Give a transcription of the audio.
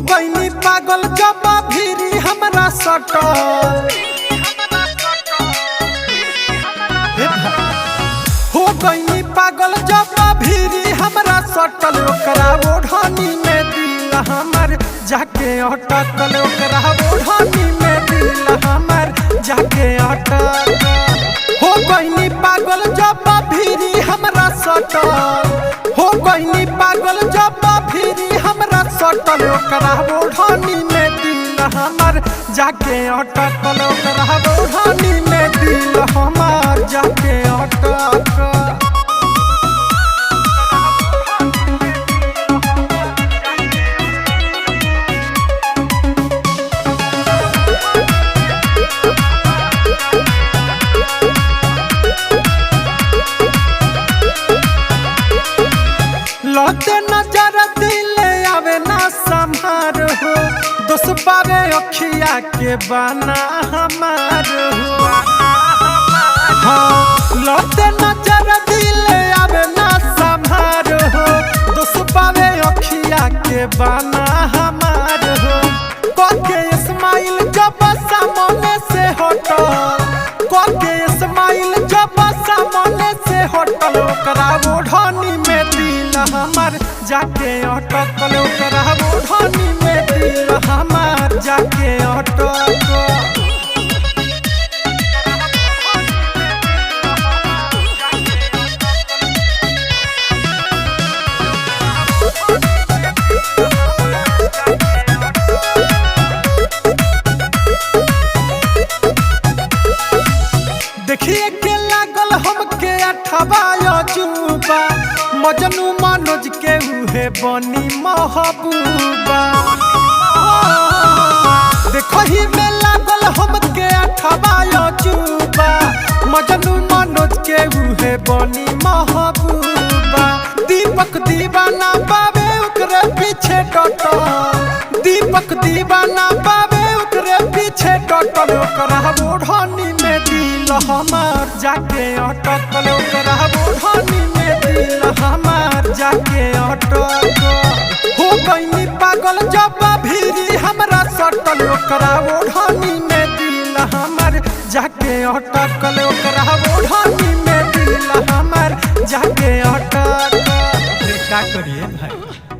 गईनी पागल जब भीरी हमरा सटल। हो गईनी पागल जब भीरी हमरा सटल। ओकरा ओढ़नी में दिल हमर जाके अटकल। ओकरा ओढ़नी में दिल हमर जाके अटकल। हो गईनी पागल जब भीरी हमरा सटल। हो गईनी पागल जब भीरी हमरा सटल। ओकरा ओढ़नी में दिल हमर जाके अटकल। ओकरा ओढ़नी में दिल हमर जाके अटकल। लौटे नजर दिल आवे ना संहार हो। दोस्त पावे अखिया के बना हमार हो। हाँ लौटे नजर दिल आवे ना संहार हो। दोस्त पावे अखिया के बना हमार हो। कोके इस्माइल जब सामने से हटल। कोके इस्माइल जब सामने से हटल। ओकरा ओढ़नी में दिल हमर जाके अटकल। ओकरा ओढ़नी में दिल हमर जाके अटकल। देखिए के लागल हमके अठवा अजूबा। मजनू मनोज के उहे बनी महबूबा। देखो ही में लागल हमके अठवा अजूबा। मजनू मनोज के उहे बनी महबूबा। दीपक दीवाना बाबे ओकरे पीछे डटल। दीपक दीवाना बाबे ओकरे पीछे डटल। ओकरा ओढ़नी में दिल हमर जाके अटकल। ओकरा ओढ़नी में दिल हमर जाके अटकल। हो गईनी पागल जब भीरी हमरा सटल। ओकरा ओढ़नी में दिल हमर जाके अटकल। ओकरा ओढ़नी में दिल हमर जाके अटकल। का करिए भाई।